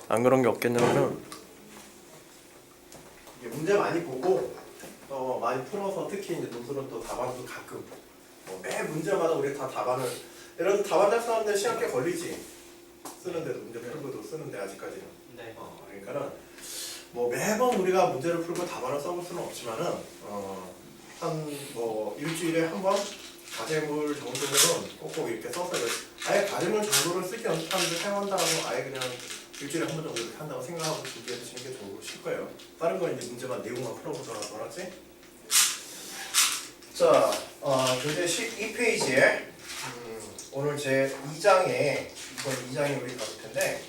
안 그런 게 없겠냐면은 이게 문제 많이 보고 많이 풀어서 특히 이제 논술은 또 답안도 가끔 매 문제마다 우리 다 답안을 예를 들어 답안 작성하는데 시간 꽤 걸리지 쓰는데도 문제 풀고도 쓰는데 아직까지는 네. 그러니까는 뭐 매번 우리가 문제를 풀고 답안을 써볼 수는 없지만은 한 뭐 일주일에 한 번 과제물 정도는 꼭꼭 이렇게 써서 아예 과제물 정도를 쓰기 연습하는데 사용한다고 아예 그냥 일주일에 한 번 정도 이렇게 한다고 생각하고 준비해 두시는 게 좋으실 거예요. 다른 건 이제 문제만 내용만 풀어보더라도 알았지? 자, 교재 12페이지에 오늘 제 2장에 이번 2장에 우리 가볼 텐데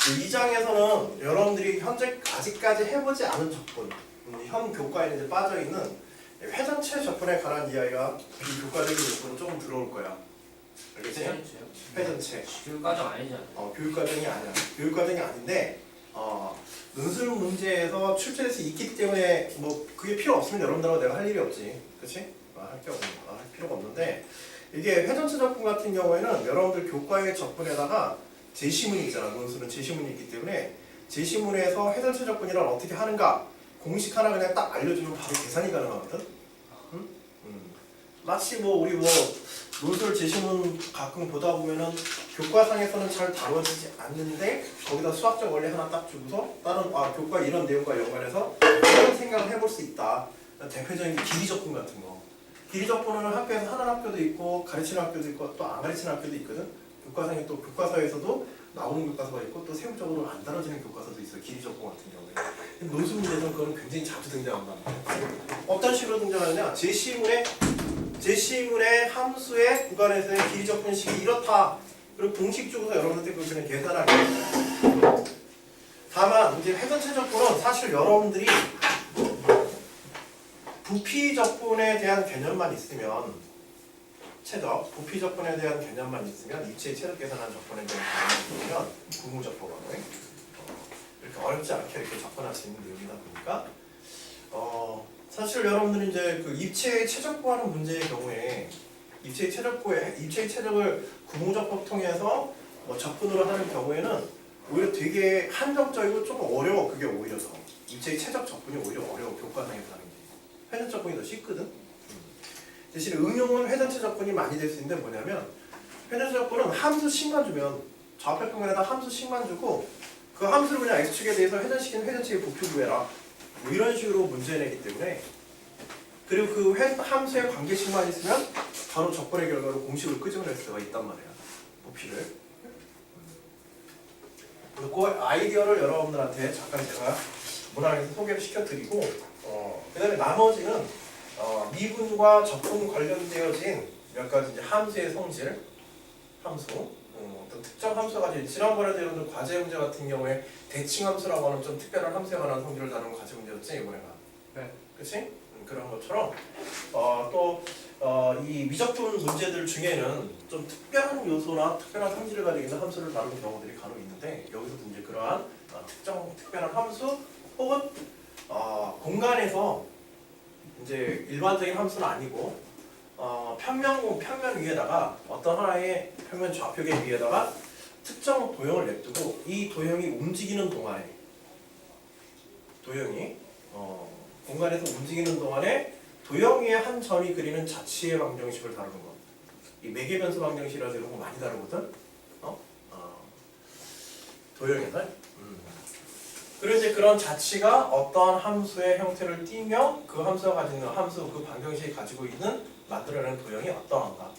이 2장에서는 여러분들이 현재 아직까지 해보지 않은 접근 현 교과에 이제 빠져 있는 회전체 접근에 관한 이야기가 이 교과적인 요소로 조금 들어올 거야. 알겠지? 회전체. 교육과정 아니잖아. 교육과정이 아니야. 교육과정이 아닌데 논술 문제에서 출제될 수 있기 때문에 뭐 그게 필요 없으면 여러분들하고 내가 할 일이 없지. 그렇지? 할 필요가 없는데 이게 회전체 접근 같은 경우에는 여러분들 교과의 접근에다가 제시문이 있잖아. 논술은 제시문이 있기 때문에 제시문에서 회전체 접근이란 어떻게 하는가 공식 하나 그냥 딱 알려주면 바로 계산이 가능하거든. 응? 마치 뭐 우리 뭐 논술 제시문 가끔 보다 보면은 교과상에서는 잘 다뤄지지 않는데 거기다 수학적 원리 하나 딱 주고서 다른 교과 이런 내용과 연관해서 이런 생각을 해볼 수 있다. 대표적인 길이 접근 같은 거. 길이 접근은 학교에서 하는 학교도 있고 가르치는 학교도 있고 또 안 가르치는 학교도 있거든. 교과상에 또 교과서에서도 나오는 교과서가 있고 또 세부적으로 안 다뤄지는 교과서도 있어. 길이 접근 같은 경우에. 논술 문제에서는 그거는 굉장히 자주 등장한단 말이야. 어떤 식으로 등장하느냐? 제시문의 함수의 구간에서의 길이 접근식이 이렇다. 그리고 공식 주고서 여러분한테 그걸 그냥 계산하게. 다만 이제 회전체 접근은 사실 여러분들이 부피 접근에 대한 개념만 있으면 부피 접근에 대한 개념만 있으면 입체의 최적 계산한 접근에 대한 개념이 있으면 구무접근하고 이렇게 어렵지 않게 이렇게 접근할 수 있는 내용이다 보니까 사실 여러분들이 이제 그 입체의 최적구하는 문제의 경우에 입체의 최적을 구무접근 통해서 접근으로 하는 경우에는 오히려 되게 한정적이고 조금 어려워. 그게 오히려 더 입체의 최적 접근이 오히려 어려워. 교과상에서 하는 게 회전 접근이 더 쉽거든. 대신 응용은 회전체 접근이 많이 될 수 있는데 뭐냐면 회전체 접근은 함수씩만 주면 좌표 평면에다 함수씩만 주고 그 함수를 그냥 x축에 대해서 회전시키는 회전체의 부표 구해라. 뭐 이런 식으로 문제 내기 때문에 그리고 그 함수의 관계식만 있으면 바로 접근의 결과로 공식을 끄집어낼 수가 있단 말이야. 부피를. 그 아이디어를 여러분들한테 잠깐 제가 문항에서 소개를 시켜드리고 그 다음에 나머지는 미분과 접근 관련되어진 몇 가지 이제 함수의 성질, 함수, 어떤 특정 함수가 가지고 지난번에도 여러분들 과제 문제 같은 경우에 대칭함수라고 하는 좀 특별한 함수에 관한 성질을 다루는 과제 문제였지 이번에가. 네. 그렇지? 그런 것처럼 또 이 미적분 문제들 중에는 좀 특별한 요소나 특별한 성질을 가지고 있는 함수를 다루는 경우들이 간혹 있는데 여기서도 이제 그러한 특별한 함수 혹은 공간에서 이제 일반적인 함수는 아니고 평면 위에다가 어떤 하나의 평면 좌표계 위에다가 특정 도형을 냅두고 이 도형이 움직이는 동안에 공간에서 움직이는 동안에 도형 위에 한 점이 그리는 자치의 방정식을 다루는 것. 이 매개 변수 방정식이라서 이런 거 많이 다루거든. 도형에서. 그리고 이제 그런 자치가 어떤 함수의 형태를 띠며 그 함수가 가지는 함수 그 방정식이 가지고 있는 만들어내는 도형이 어떠한가.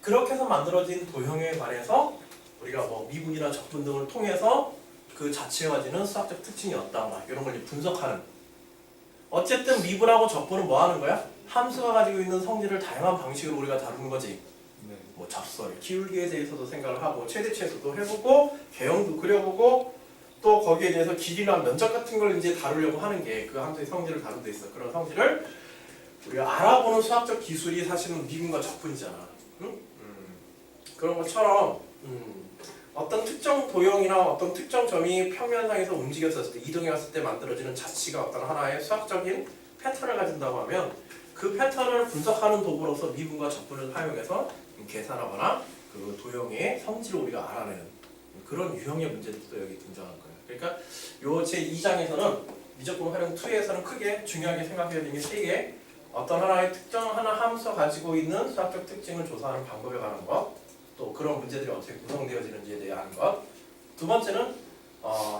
그렇게 해서 만들어진 도형에 관해서 우리가 뭐 미분이나 적분 등을 통해서 그 자치가 가지는 수학적 특징이 어떠한가 이런 걸 이제 분석하는. 어쨌든 미분하고 적분은 뭐 하는 거야? 함수가 가지고 있는 성질을 다양한 방식으로 우리가 다루는 거지. 네. 뭐 접설, 기울기에 대해서도 생각을 하고 최대치에서도 해보고 개형도 그려보고 또 거기에 대해서 길이나 면적 같은 걸 이제 다루려고 하는 게 그 함수의 성질을 다루는 데 있어. 그런 성질을 우리가 알아보는 수학적 기술이 사실은 미분과 적분이잖아. 응? 그런 것처럼 어떤 특정 도형이나 어떤 특정 점이 평면상에서 움직였을 때 이동했을 때 만들어지는 자치가 어떤 하나의 수학적인 패턴을 가진다고 하면 그 패턴을 분석하는 도구로서 미분과 적분을 사용해서 계산하거나 그 도형의 성질을 우리가 알아내는 그런 유형의 문제들도 여기 등장할 거예요. 그러니까 요 제 2장에서는 미적분 활용 2에서는 크게 중요하게 생각해야 되는 게 3개. 어떤 하나의 특정 하나 함수가 가지고 있는 수학적 특징을 조사하는 방법에 관한 것, 또 그런 문제들이 어떻게 구성되어지는지에 대한 것. 두 번째는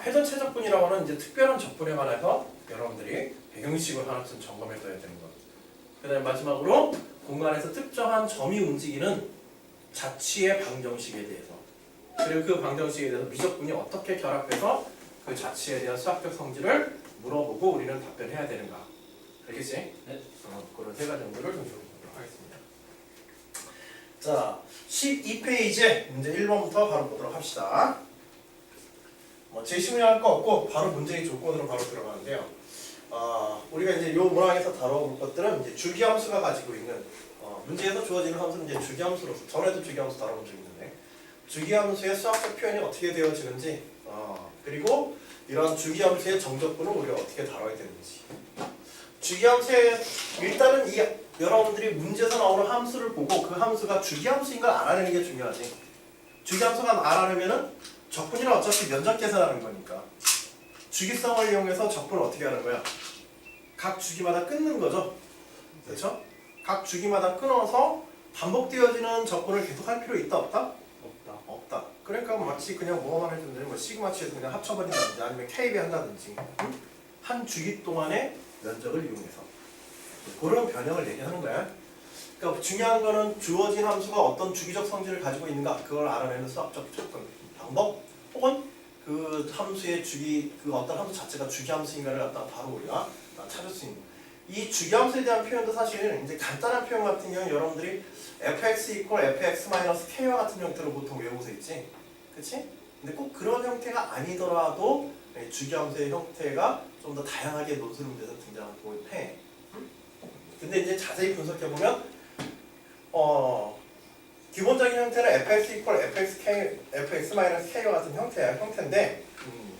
회전 최적분이라고 하는 이제 특별한 적분에 관해서 여러분들이 배경식을 하나쯤 점검해 둬야 되는 것. 그다음에 마지막으로 공간에서 특정한 점이 움직이는 자취의 방정식에 대해서, 그리고 그 방정식에 대해서 미적분이 어떻게 결합해서 그 자취에 대한 수학적 성질을 물어보고 우리는 답변해야 되는가. 알겠지? 네. 그런 세 가지 정도를 좀 보도록 하겠습니다. 자, 12페이지 문제 1번부터 바로 보도록 합시다. 제시문이 할 거 없고 바로 문제의 조건으로 바로 들어가는데요. 우리가 이제 요 문항에서 다뤄볼 것들은 이제 주기함수가 가지고 있는 문제에서 주어지는 함수는 이제 주기함수로서, 전에도 주기함수 다뤄본 적이 있는데 주기함수의 수학적 표현이 어떻게 되어지는지, 그리고 이런 주기함수의 정적분을 우리가 어떻게 다뤄야 되는지. 주기함수의 일단은 여러분들이 문제에서 나오는 함수를 보고 그 함수가 주기함수인 걸 알아내는 게 중요하지. 주기함수가 알아내면은 적분이는 어차피 면적 계산하는 거니까 주기성을 이용해서 적분을 어떻게 하는 거야? 각 주기마다 끊는 거죠. 그렇죠? 각 주기마다 끊어서 반복되어지는 적분을 계속 할 필요 있다 없다? 없다. 그러니까 마치 그냥 뭐만 해주면 되는 거, 시그마치에서 그냥 합쳐버린다든지 아니면 K배 한다든지, 한 주기 동안의 면적을 이용해서 그런 변형을 얘기하는 거야. 그러니까 중요한 거는 주어진 함수가 어떤 주기적 성질을 가지고 있는가, 그걸 알아내는 수학적 접근 방법, 혹은 그 함수의 주기, 그 어떤 함수 자체가 주기함수인가를 갖다 바로 우리가 찾을 수 있는. 이 주기함수에 대한 표현도 사실 이제 간단한 표현 같은 경우는 여러분들이 fx fx-k와 같은 형태로 보통 외우고서 있지, 그렇지? 근데 꼭 그런 형태가 아니더라도 주기함수의 형태가 좀 더 다양하게 논술 문제에서 등장하고 해. 근데 이제 자세히 분석해 보면 기본적인 형태는 fx-k와 같은 형태인데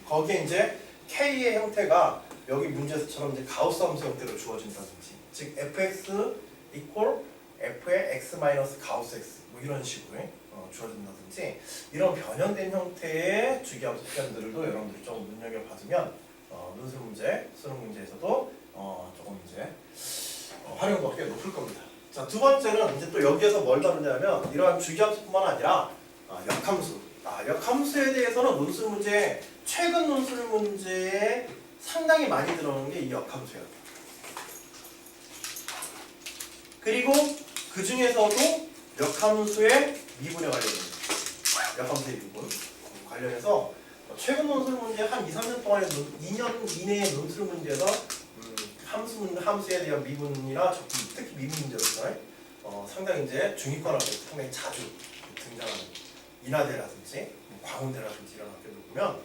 거기에 이제 k의 형태가 여기 문제에서처럼 이제 가우스 함수 형태로 주어진다든지, 즉 fx f의 x 가우스 x 뭐 이런 식으로 주어진다든지, 이런 변형된 형태의 주기함수 표현들도 여러분들이 좀 눈여겨봐두면 논술 문제, 수능 문제에서도 조금 이제 활용도가 꽤 높을 겁니다. 자, 두 번째는 이제 또 여기에서 뭘 다루냐면 이러한 주기함수뿐만 아니라 역함수. 역함수에 대해서는 논술 문제, 최근 논술 문제에 상당히 많이 들어오는 게 이 역함수예요. 그리고 그 중에서도 역함수의 미분에 관련된, 역함수의 미분 관련해서 최근 논술 문제 한 2, 3년 동안에 2년 이내의 논술 문제에서 함수에 대한 미분이나 적분, 특히 미분 문제로서 상당히 이제 중위권학교에서 상당히 자주 등장하는 인하대라든지 광운대라든지 이런 학교들 보면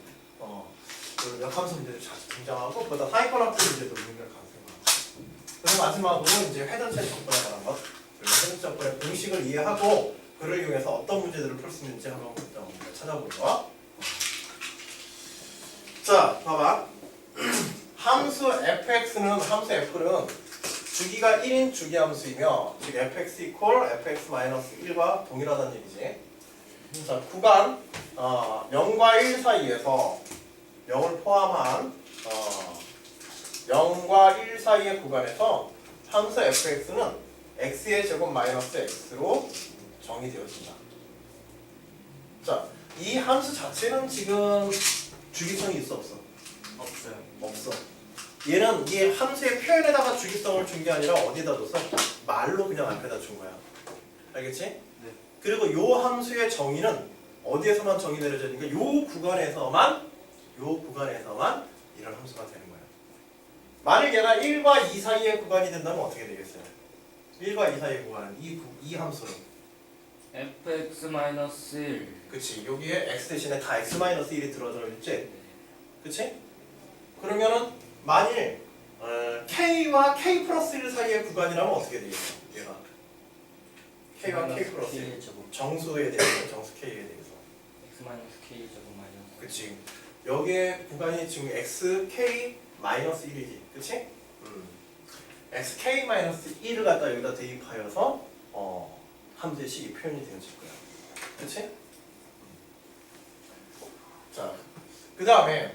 그런 역함수 문제도 자주 등장하고, 그보다 하위권학교 문제도 유명할 가능성이 많아요. 그래서 마지막으로 이제 회전체 적분에 관한 것, 그리고 회전체 적분의 공식을 이해하고 그를 이용해서 어떤 문제들을 풀 수 있는지 한번 찾아보는 거. 자, 봐봐. 함수 fx는, 함수 f는 주기가 1인 주기함수이며, 즉 fx fx-1과 동일하다는 얘기지. 자, 구간 0과 1 사이에서 0을 포함한 0과 1 사이의 구간에서 함수 fx는 x의 제곱 마이너스 x로 정의되어진다. 자, 이 함수 자체는 지금 주기성이 있어 없어? 없어요. 없어. 얘는 이 함수의 표현에다가 주기성을 준 게 아니라 어디다 줬어? 말로 그냥 앞에다 준 거야. 알겠지? 네. 그리고 요 함수의 정의는 어디에서만 정의 내려져 있는가? 요 구간에서만 이런 함수가 되는 거야. 만약 얘가 1과 2 사이의 구간이 된다면 어떻게 되겠어요? 1과 2 사이의 구간은 이 함수는 fx-1. 그치, 여기에 x 대신에 다 x-1이 들어져 있지? 그치? 그러면은 만일 k와 k 플러스 1 사이의 구간이라면 어떻게 되겠어? 얘가 k와 k 플러스 1 정수에 대해서, 정수 k에 대해서 x-k 제곱 마이너스. 그치? 여기에 구간이 지금 xk-1이지, 그치? xk-1을 갖다 여기다 대입하여서 함수의 식이 표현이 되어질 거야. 그치? 그 다음에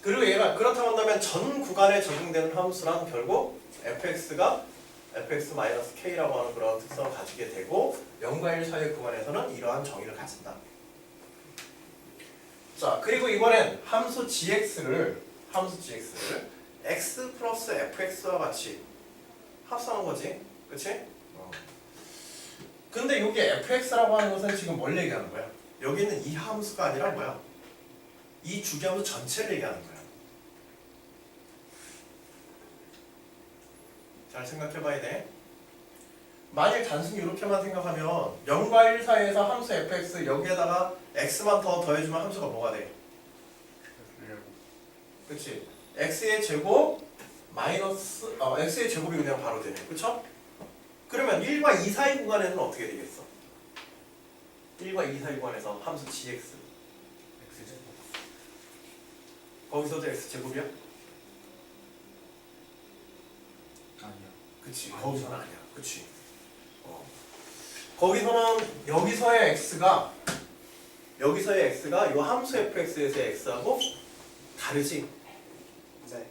그리고 얘가 그렇다고 한다면 전 구간에 적용되는 함수란 결국 fx가 fx-k라고 하는 그런 특성을 가지게 되고 0과 1 사이의 구간에서는 이러한 정의를 가진다. 자, 그리고 이번엔 함수 gx를 x 플러스 fx와 같이 합성한 거지, 그렇지? 근데 여기 fx라고 하는 것은 지금 뭘 얘기하는 거야? 여기 있는 이 함수가 아니라 뭐야? 이 주기함수 전체를 얘기하는 거야. 잘 생각해봐야 돼. 만일 단순히 이렇게만 생각하면 0과 1 사이에서 함수 fx 여기에다가 x만 더 더해주면 함수가 뭐가 돼? 그렇지? x의 제곱 마이너스 x의 제곱이 그냥 바로 되네, 그렇죠? 그러면 1과 2 사이 구간에는 어떻게 되겠어? 1과 2 사이 구간에서 함수 gx x제곱. 거기서도 x제곱이야? 아니요. 그치, 아니죠. 거기서는 아니야, 그치? 거기서는 여기서의 x가 이 함수 fx에서의 x하고 다르지? 네.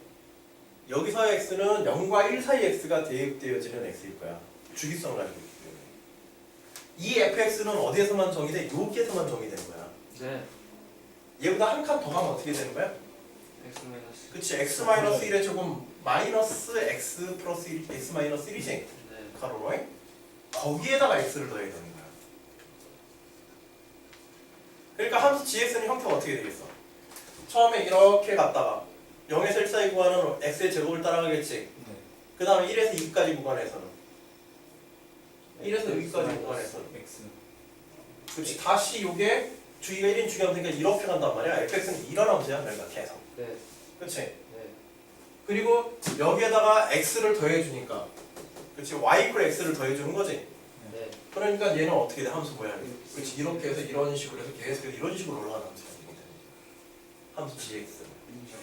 여기서의 x는 0과 1 사이 x가 대입되어지는 x일 거야. 주기성을 가지고 있기 때문에. 이 fx는 어디에서만 정의돼? 여기에서만 정의되는 거야. 네. 얘보다 한 칸 더 가면 어떻게 되는 거야? x 마이너스. 그치, x-1의 제곱 마이너스 x 플러스 1, x-1이지? 네. 가로로 거기에다가 x를 더해야 되는 거야. 그러니까 함수 gx는 형태가 어떻게 되겠어? 처음에 이렇게 갔다가 0에서 1 사이 구간은 x의 제곱을 따라가겠지. 네. 그 다음에 1에서 2까지 구간에서는 1에서 6까지 구간에서는 x. 그렇지. 다시 요게 주기가 1인 주기함수니까 이렇게 간단 말이야. fx는 이런 함수야. 그러니까 계속. 네. 그렇지. 네. 그리고 여기에다가 x를 더해주니까 그렇지. y 이퀄 x를 더해주는 거지. 네. 그러니까 얘는 어떻게 돼? 함수 모양이. 그렇지. 이렇게 해서 이런 식으로 해서 계속 이런 식으로 올라가는 함수가 되게 됩니다. 함수 gx. 인정.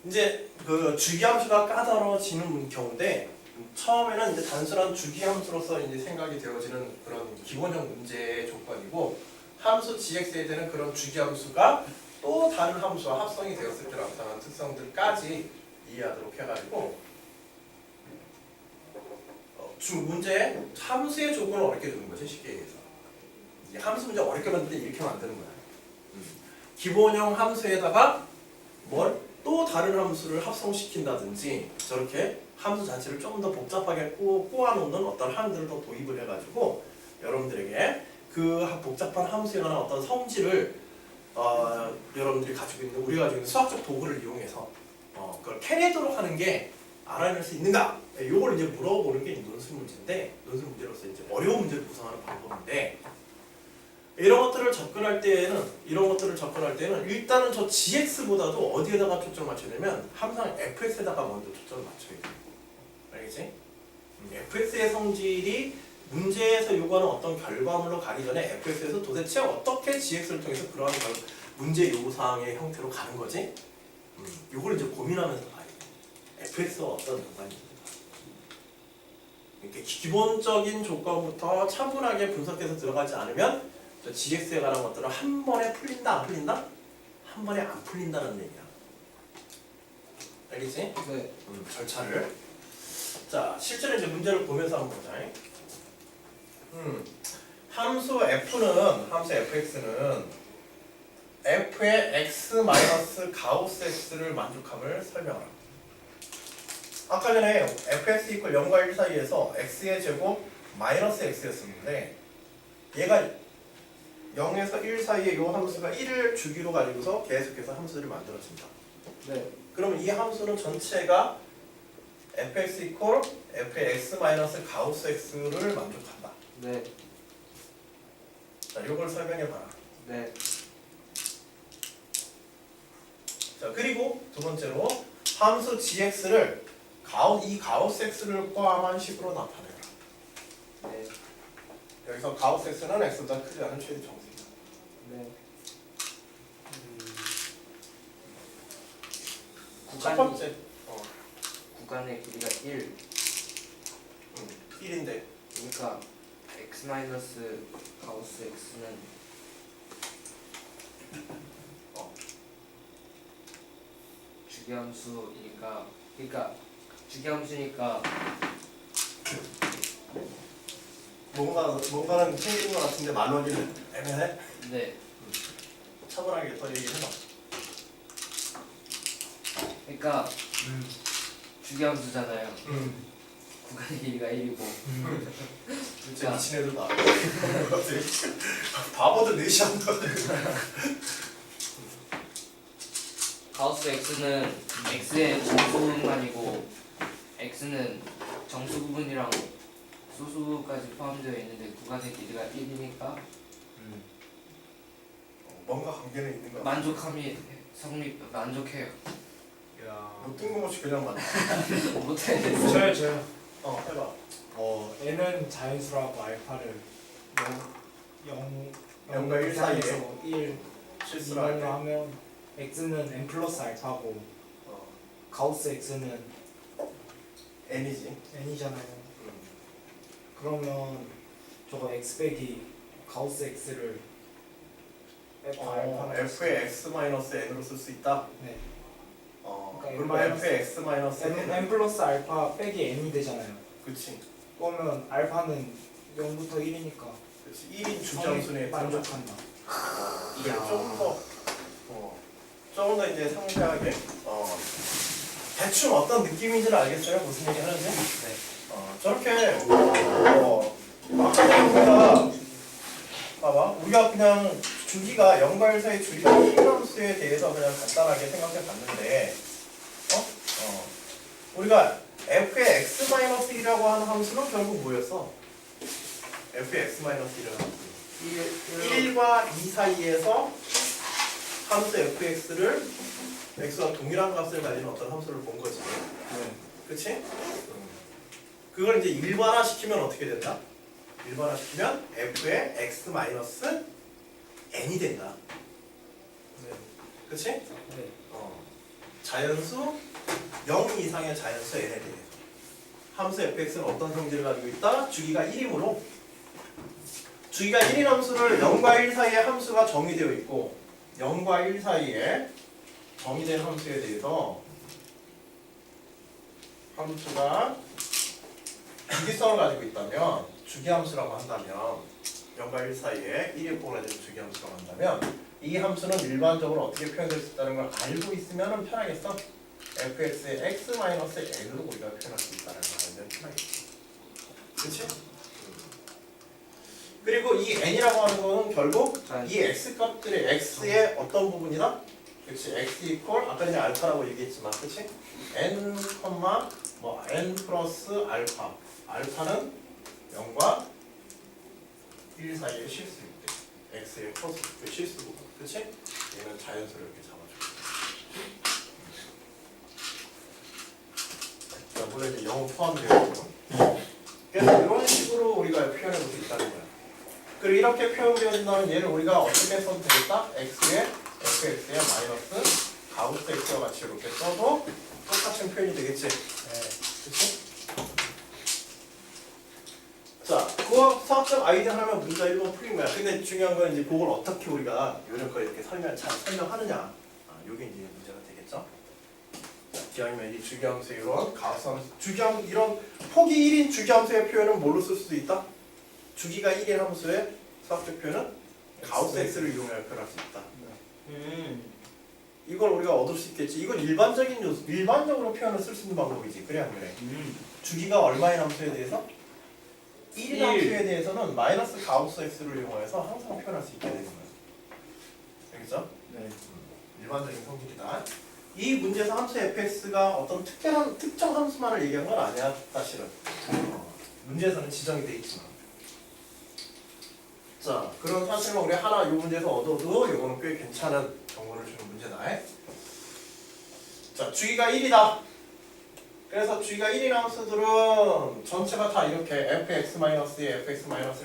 이제 그 주기함수가 까다로워지는 경우인데 처음에는 이제 단순한 주기함수로서 이제 생각이 되어지는 그런 기본형 문제의 조건이고 함수 gx에 대한 그런 주기함수가 또 다른 함수와 합성이 되었을 때 나타나는 특성들까지 이해하도록 해가지고 문제 함수의 조건을 어렵게 두는 거지, 쉽게 얘기해서. 이 함수 문제 어렵게 만들 때 이렇게 만드는 거야. 기본형 함수에다가 뭘? 또 다른 함수를 합성시킨다든지 저렇게 함수 자체를 좀 더 복잡하게 꼬아놓는 어떤 항들을 더 도입을 해가지고 여러분들에게 그 복잡한 함수에 관한 어떤 성질을 여러분들이 가지고 있는 우리가 가지고 있는 수학적 도구를 이용해서 그걸 캐내도록 하는 게 알아낼 수 있는가? 이걸 이제 물어보는 게 논술 문제인데 논술 문제로서 이제 어려운 문제를 구성하는 방법인데 이런 것들을 접근할 때는 일단은 저 gx보다도 어디에다가 초점을 맞춰야 되면 항상 fx에다가 먼저 초점을 맞춰야 돼요. 알겠지? fx의 성질이 문제에서 요구하는 어떤 결과물로 가기 전에 fx에서 도대체 어떻게 gx를 통해서 그러한 문제 요구사항의 형태로 가는 거지? 요걸 이제 고민하면서 봐야 돼. fx와 어떤 연관이 있는가. 이렇게 기본적인 조건부터 차분하게 분석해서 들어가지 않으면 저 gx에 관한 것들은 한 번에 풀린다 안 풀린다? 한 번에 안 풀린다는 얘기야. 알겠지? 네. 절차를. 자, 실제로 이제 문제를 보면서 한번 보자. 함수 fx는 f의 x 마이너스 가우스 x를 만족함을 설명하라. 아까 전에 fx 이퀄 0과 1 사이에서 x의 제곱 마이너스 x였었는데 얘가 0에서 1 사이에 이 함수가 1을 주기로 가지고서 계속해서 함수를 만들어진다. 네. 그러면 이 함수는 전체가 fx 이퀄 f의 x 마이너스 가우스 x를 만족한다. 네. 자, 이걸 설명해 봐라. 네. 자, 그리고 두 번째로 함수 gx를 이 가우스 x를 포함한 식으로 나타내라. 네. 여기서 가우스 x는 x보다 크지 않은 최대 정수이다. 네. 첫 번째 구간의 길이가 1. 1인데 그러니까 x 마이너스 가우스 x는 주기함수이니까 그러니까 주기함수니까 뭔가는 생긴 것 같은데 말로는 애매해. 네 차분하게 더 얘기해봐. 그러니까 주기함수잖아요. 음. 구간의 길이가 1이고 진짜 미친 애들다. 바보들 넷이 한다. 가우스 x는 x의 정수분만이고 x는 정수 부분이랑 소수까지 포함되어 있는데 구간의 길이가 1이니까 뭔가 관계는 있는 것 같아. 만족함이 만족해요. 야. 뭐 뜬금없이 그냥 만나. 못해. 저요. 해봐. n은 자연수라고 알파를 0과 1 사이에 1 실수를 할 때. 하면 x는 n 플러스 알파고 가우스 x는 n이지. n이잖아요. 그러면 저거 x 빼기 가우스 x를 f 알파로 f의 x 마이너스 n으로 쓸 수 있다. 네. 그러면 그러니까 f의 x 마이너스 n n. 플러스 알파 빼기 n이 되잖아요. 그렇지. 그러면 알파는 0부터 1이니까 1인 주장순에 만족한다. 이게 조금 더 이제 상세하게 대충 어떤 느낌인지를 알겠어요? 무슨 얘기 하는지? 네. 저렇게 아까 우리가 그냥 주기가 0과 1 사이 주기가 1함수에 대해서 그냥 간단하게 생각해 봤는데 우리가 f의 x-1이라고 하는 함수는 결국 뭐였어? f의 x-1이라는 함수 1과 2 사이에서 함수 fx를 x와 동일한 값을 가진 어떤 함수를 본 거지. 그치? 그걸 이제 일반화시키면 어떻게 된다? 일반화시키면 f의 x 마이너스 n이 된다. 그치? 네. 자연수 0 이상의 자연수 n에 대해서 함수 fx는 어떤 성질을 가지고 있다? 주기가 1이므로 주기가 1인 함수를 0과 1 사이에 함수가 정의되어 있고 0과 1 사이에 정의된 함수에 대해서 함수가 주기성을 가지고 있다면 주기함수라고 한다면 0과 1 사이에 1이 포괄되는 주기함수라고 한다면 이 함수는 일반적으로 어떻게 표현될 수 있다는 걸 알고 있으면 편하겠어? fx의 x-n으로 우리가 표현할 수 있다는 걸 알면 편하겠어. 그치? 그리고 이 n이라고 하는 거는 결국 이 x 값들의 x의 어떤 부분이다? 그치? x 이퀄 아까 전에 알파라고 얘기했지만 그치? n, n 플러스 알파 알파는 0과 1 사이의 실수일 때 x의 커스 그 실수고 그치? 얘는 자연수를 이렇게 잡아주고 자, 물론 이제 영어 포함되어 있고 그래서 이런 식으로 우리가 표현해 볼 수 있다는 거야. 그리고 이렇게 표현되어진다면 얘를 우리가 어떻게 써도 되겠다? x의 fx의 마이너스 가우스 x와 같이 이렇게 써도 똑같은 표현이 되겠지? 그치? 자, 그거 수학적 아이디어 하면 문제 1번 풀린 거야. 근데 중요한 건 이제 그걸 어떻게 우리가 요즘 거 이렇게 잘 설명하느냐. 요게 이제 문제가 되겠죠? 자, 기왕이면 이 주기함수 이런 가우스함수, 이런 폭이 1인 주기함수의 표현은 뭘로 쓸 수도 있다? 주기가 1인 함수의 수학적 표현은 가우스 x를 이용하여 표현할 수 있다. 이걸 우리가 얻을 수 있겠지. 이건 일반적으로 표현을 쓸 수 있는 방법이지. 그래 안 그래? 주기가 얼마인 함수에 대해서? 1인 함수에 대해서는 마이너스 가우스 x를 이용해서 항상 표현할 수 있게 되는 거야. 알겠죠? 네. 일반적인 성질이다. 이 문제에서 함수 fx가 어떤 특정 함수만을 얘기한 건 아니야, 사실은. 문제에서는 지정이 돼 있지만. 자, 그런 사실은 우리 하나 이 문제에서 얻어도 이거는 꽤 괜찮은 정보를 주는 문제다. 자, 주기가 1이다. 그래서 주기가 1인 함수들은 전체가 다 이렇게 fx-2, fx-1,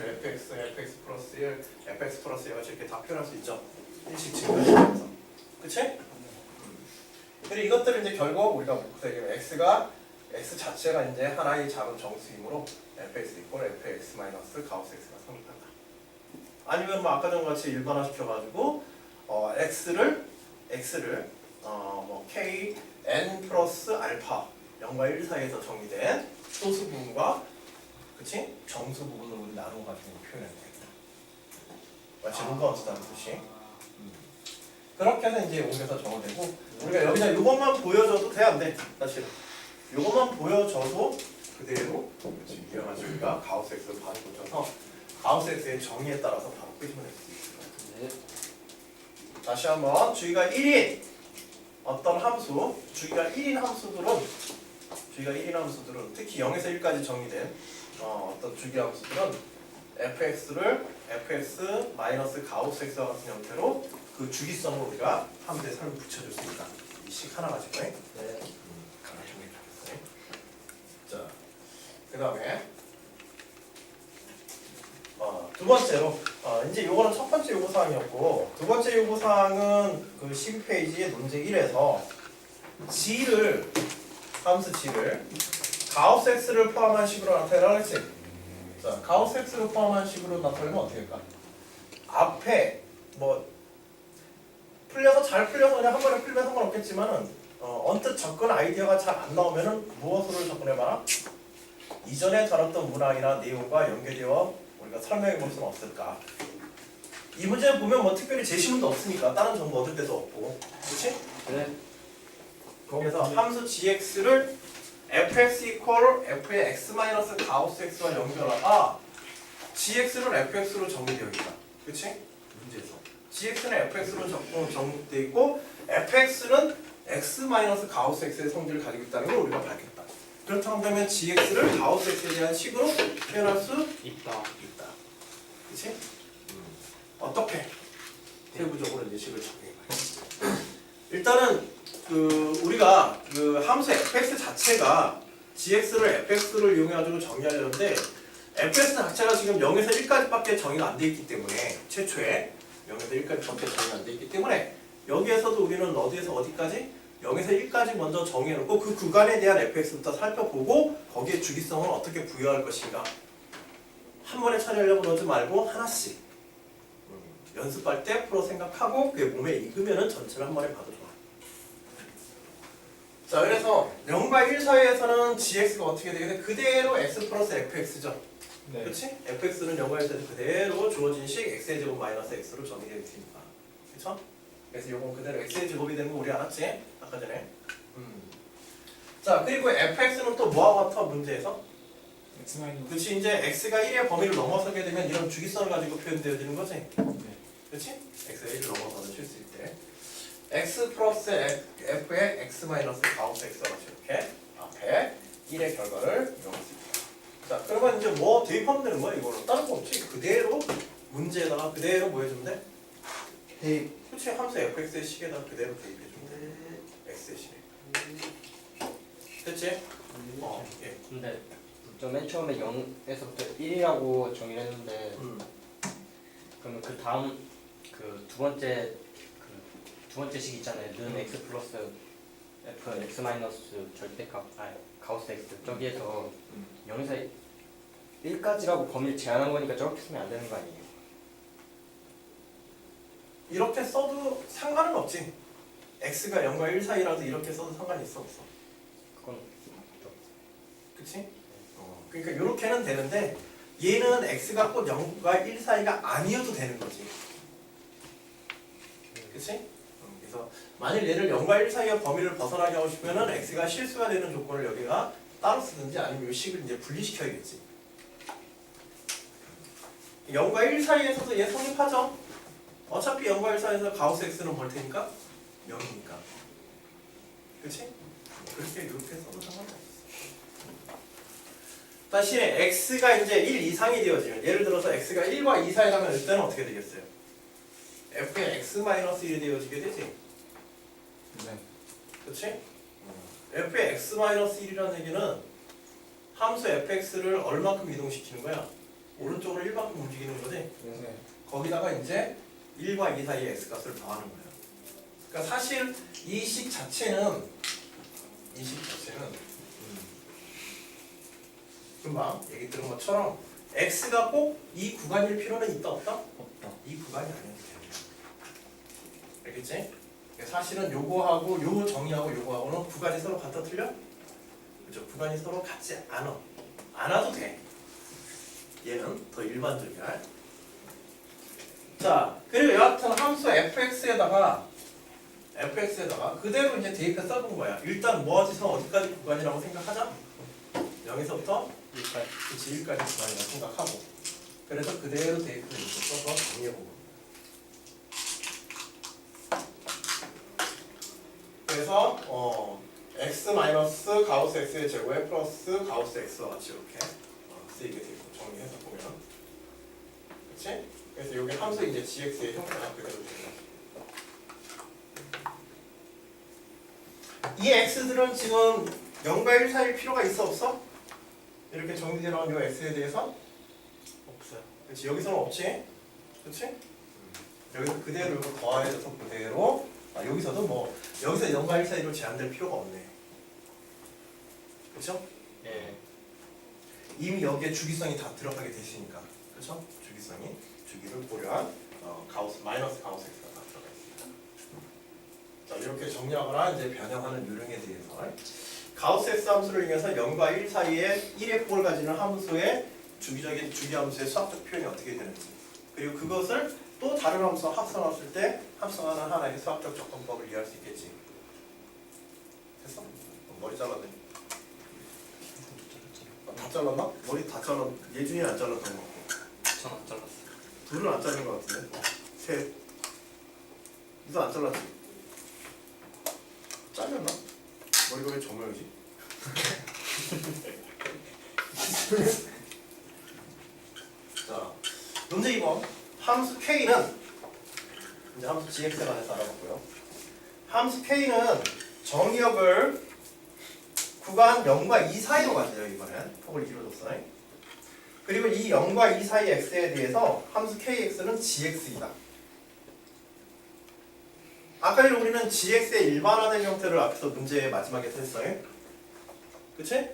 fx 플러스 1, fx 플러스 1 이렇게 다 표현할 수 있죠. 일식 증가시면서. 그치? 그리고 이것들은 이제 결국 우리가 x가 x 자체가 이제 하나의 작은 정수이므로 fx 이퀄 fx 마이너스 가우스 x가 성립한다. 아니면 뭐 아까 전과 같이 일반화시켜가지고 x를 k n 플러스 알파 0과 1 사이에서 정의된 소수 부분과 그치? 정수 부분을 우리 나누어 가지고 표현해야 되겠다. 마치 문과 원수다는 뜻이. 그렇게 해서 이제 옮겨서 정의되고 우리가 여기다 이것만 보여줘도 돼 안 돼? 사실은 이것만 보여줘도 그대로 그렇지 이어가지고 우리가 가우스 X를 바로 붙여서 가우스 X의 정의에 따라서 바로 끄집어낼 수 있을 것 같아요. 네. 다시 한번 주기가 1인 어떤 함수 주기가 1인 함수들은 특히 0에서 1까지 정의된 어떤 주기 함수들은 fx를 fx 마이너스 가우스 x와 같은 형태로 그 주기성을 우리가 함수에 삶을 붙여줄 수 있다. 이 식 하나 가지고 네. 하나 정리해주겠어요. 자, 그 다음에 두 번째로 이제 요거는 첫 번째 요구사항이었고 두 번째 요구사항은 그 12페이지의 논제 1에서 g를 함수 g를 가우스 x를 포함한 식으로 나타내라 했지. 자, 가우스 x를 포함한 식으로 나타내면 어떻게 할까? 앞에 뭐 풀려서 잘 풀려서 그냥 한 번에 풀면 상관없겠지만은 언뜻 접근 아이디어가 잘 안 나오면은 무엇으로 접근해봐라? 이전에 다뤘던 문항이나 내용과 연계되어 우리가 설명해 볼 수는 없을까? 이 문제를 보면 뭐 특별히 제시문도 없으니까 다른 정보 얻을 데도 없고, 그렇지? 네. 그래서 함수 gx를 fx 이퀄 f의 x 마이너스 가우스 x와 연결하다 gx를 fx로 정의되어 있다. 그렇지? 문제에서 gx는 fx로 정의되어 있고 fx는 x 마이너스 가우스 x의 성질을 가지고 있다는 걸 우리가 밝혔다. 그렇다고 하면 gx를 가우스 x에 대한 식으로 표현할 수 있다. 그렇지? 어떻게? 세부적으로 이제 식을 정리해봐요. 일단은 우리가 그 함수 fx 자체가 gx를 fx를 이용해가지고 정의하려는데 fx 자체가 지금 0에서 1까지밖에 정의가 안 돼 있기 때문에 최초에 0에서 1까지밖에 정의가 안 돼 있기 때문에 여기에서도 우리는 어디에서 어디까지? 0에서 1까지 먼저 정해놓고 그 구간에 대한 fx부터 살펴보고 거기에 주기성을 어떻게 부여할 것인가 한 번에 처리하려고 그러지 말고 하나씩 연습할 때 풀어 생각하고 그게 몸에 익으면은 전체를 한 번에 봐도 좋아. 자, 그래서 0과 1 사이에서는 gx가 어떻게 되게 돼? 그대로 x 플러스 fx죠. 네. 그렇지? fx는 0과 1 사이에서 그대로 주어진 식 x의 제곱 마이너스 x로 정의되어 있으니까. 그렇죠? 그래서 요건 그대로 x의 제곱이 되는 거 우리 알았지? 아까 전에. 자, 그리고 fx는 또 뭐하고 같아 문제에서? x 마이너스. 그렇지, 이제 x가 1의 범위를 넘어서게 되면 이런 주기성을 가지고 표현되어지는 거지. 네. 그렇지? x가 1을 넘어서는 실수일 때 x 플러스 f의 x 마이너스 가우스 x와 같이 이렇게 앞에 1의 결과를 이용할 수 있다. 자, 그러면 이제 뭐 대입하면 되는 거야 이거는? 다른 거 없지? 그대로 문제에다가 그대로 뭐 해주면 돼? 대입. 그렇지, 함수 fx의 식에다가 그대로 대입해주면 돼. x의 식에. 됐지? 예. 근데 저 맨 처음에 0에서부터 1이라고 정의를 했는데 그러면 그 다음 그 두 번째 식 있잖아요. 는 x 플러스 f x 마이너스 절대값 가우스 x 저기에서 0에서 1까지라고 범위를 제한한 거니까 저렇게 쓰면 안 되는 거 아니에요? 이렇게 써도 상관은 없지. x가 0과 1 사이라도 이렇게 써도 상관이 있어 없어? 그건 그치? 그러니까 이렇게는 되는데 얘는 x가 꼭 0과 1 사이가 아니어도 되는 거지. 그치? 그래서 만일 얘를 0과 1 사이의 범위를 벗어나게 하고 싶으면은 x가 실수가 되는 조건을 여기가 따로 쓰든지 아니면 이 식을 이제 분리시켜야겠지. 0과 1 사이에서도 얘 성립하죠? 어차피 0과 1 사이에서 가우스 x는 뭘 테니까? 0이니까. 그치? 그렇게 이렇게 써도 상관없어. 다시 x가 이제 1 이상이 되어지면 예를 들어서 x가 1과 2 사이 가면 이때는 어떻게 되겠어요? f의 x-1이 되어지게 되지? 네. 그치? f의 x-1이라는 얘기는 함수 fx를 얼마큼 이동시키는 거야? 오른쪽으로 1만큼 움직이는 거지? 네. 거기다가 이제 1과 2 사이의 x값을 더하는 거야. 그러니까 사실 이 식 자체는 금방 얘기 들은 것처럼 x가 꼭 이 구간일 필요는 있다 없다? 없다. 이 구간이 아니어도 돼. 알겠지? 사실은 요거하고 요 정의하고 요거하고는 구간이 서로 같아 틀려? 그죠? 구간이 서로 같지 않아도 돼. 얘는 더 일반적이야. 자, 그리고 여하튼 함수 fx에다가 그대로 이제 대입해 써본 거야. 일단 뭐지서 어디까지 구간이라고 생각하자. 0에서부터 그치 1까지 구간이라고 생각하고. 그래서 그대로 대입해서 써서 정리해보고. 그래서 x 마이너스 가우스 x의 제곱에 플러스 가우스 x와 같이 이렇게 쓰이게 되고 정리해서 보면, 그렇지? 그래서 여기 함수 이제 gx의 형태가 그대로 되는 거지. 이 x들은 지금 0과 1 사이일 필요가 있어 없어? 이렇게 정리되어 나온 이 x에 대해서 없어요. 그렇지, 여기서는 없지, 그렇지? 여기서 그대로 이거 더해져서 그대로. 여기서도 뭐 여기서 0과 1 사이로 제한될 필요가 없네. 그렇죠? 예. 이미 여기에 주기성이 다 들어가게 돼 있으니까, 그렇죠? 주기를 고려한 가우스 마이너스 가우스 x가 다 들어가 있습니다. 자, 이렇게 정리하거나 이제 변형하는 요령에 대해서 가우스 x 함수를 이용해서 0과 1 사이에 1의 폭을 가지는 함수의 주기적인 주기함수의 수학적 표현이 어떻게 되는지, 그리고 그것을 또 다른 함수와 합성했을 때 합성하는 하나의 수학적 접근법을 이해할 수 있겠지. 됐어? 머리 잘랐네. 다 잘랐나? 머리 다 잘랐. 예준이 안 잘랐던 거. 전 안 잘랐어요. 둘은 안 자른 것 같은데. 셋. 이도 안 잘랐지? 잘렸나? 머리가 왜 정면이지? 자, 문제 2번. 함수 k는 이제 함수 gx에 관해서 알아봤고요. 함수 k는 정의역을 구간 0과 2 사이로 가져요. 이번엔 폭을 2로 줬어. 그리고 이 0과 2 사이 x에 대해서 함수 kx는 gx이다. 아까 전에 우리는 gx의 일반화된 형태를 앞에서 문제의 마지막에 했어요. 그치?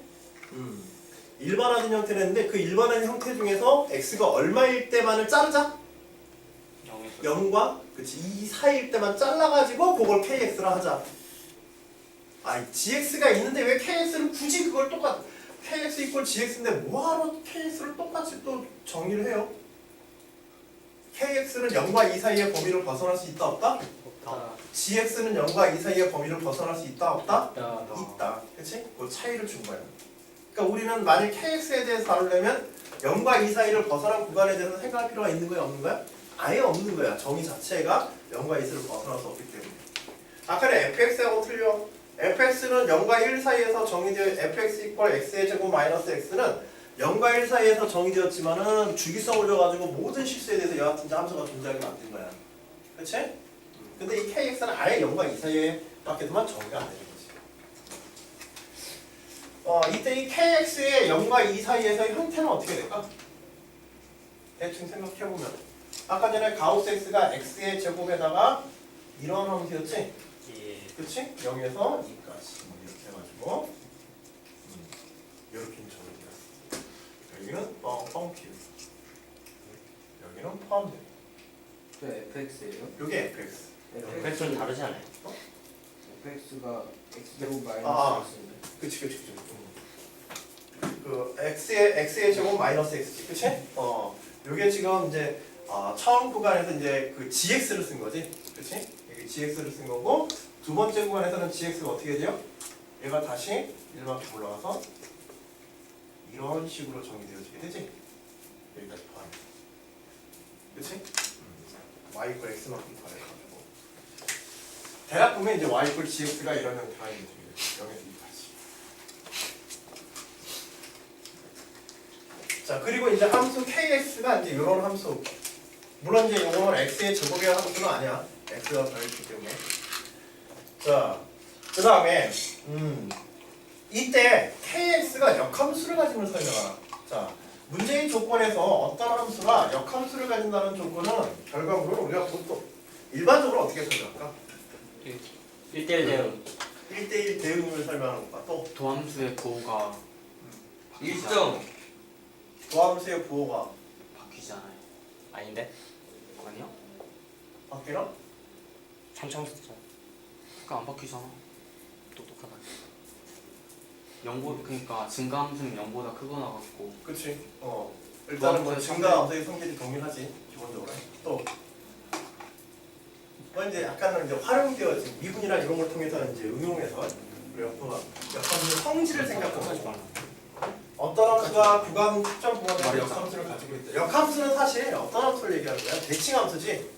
일반화된 형태를 했는데 그 일반화된 형태 중에서 x가 얼마일 때만을 자르자? 0과 그치 2 사이일 때만 잘라가지고 그걸 kx라 하자. gx가 있는데 왜 kx를 굳이 그걸 kx 이퀄 gx인데 뭐하러 kx를 똑같이 또 정의를 해요? kx는 0과 2 사이의 범위를 벗어날 수 있다 없다? 없다. gx는 0과 2 사이의 범위를 벗어날 수 있다 없다? 있다. 있다. 그치? 그 차이를 준 거야. 그러니까 우리는 만일 kx에 대해서 다루려면 0과 2 사이를 벗어난 구간에 대해서 생각할 필요가 있는 거야 없는 거야? 아예 없는 거야. 정의 자체가 0과 2를 벗어날 수 없기 때문에. 아까는 fx하고 틀려. fx는 0과 1 사이에서 정의되어 fx 이퀄 x의 제곱 마이너스 x는 0과 1 사이에서 정의되었지만은 주기성을 줘가지고 모든 실수에 대해서 여하튼 함수가 존재하게 만든 거야. 그치? 근데 이 kx는 아예 0과 2 사이에 밖에서만 정의가 안 되는 거지. 이때 이 kx의 0과 2 사이에서의 형태는 어떻게 될까? 대충 생각해보면 아까 전에 가우스 x가 x의 제곱에다가 이런 함수였지? 예. 그치? 0에서 2까지 이렇게 해가지고 이렇게 정리되었어. 여기는 뻥뻥 비우. 여기는 포함돼. 그 fx예요? 요게 fx. 그게 좀 다르지 않아요? fx가 x제곱 아. 마이너스 x인데. 그치. 그 x의 제곱 마이너스 x지, 그치? 요게 지금 이제 처음 구간에서 이제 그 gx를 쓴 거지, 그치? 여기 gx를 쓴 거고 두 번째 구간에서는 gx가 어떻게 돼요? 얘가 다시 일반큼 올라가서 이런 식으로 정의되어지게 되지. 여기까지 포함. 그치? y 이퀄 x만큼 더해가지고 대략 보면 이제 y 이퀄 gx가 이런 형태가 있는 중이에요. 0에서 2까지. 자, 그리고 이제 함수 kx가 이제 이런 함수. 물론 이제 이거는 x의 제곱의 함수는 아니야. x가 더했기 때문에. 자, 그 다음에 이때 kx가 역함수를 가지면 설명하라. 자, 문제의 조건에서 어떤 함수가 역함수를 가진다는 조건은 결과물을 우리가 보통 일반적으로 어떻게 설명할까? 1대1 대응. 1대1 대응을 설명하는 것과 또 도함수의 부호가 일정 도함수의 부호가 바뀌지 않아요. 아닌데? 아니요? 바뀌나? 삼차함수잖아. 그러니까 안 바뀌잖아. 똑똑하다. 0보 그러니까 증가함수는 0보다 크거나 같고. 그치? 일단은 뭐 무한대 증가 함수의 성질이 동일하지 기본적으로. 또 이제 약간은 이제 활용되어진 미분이나 이런 걸 통해서 이제 응용해서 역함수의 성질을 생각하고 어떤 함수가 구간 특정 구간에 역함수를 가지고 있다. 역함수는 사실 어떤 함수를 얘기하는 거야? 대칭함수지.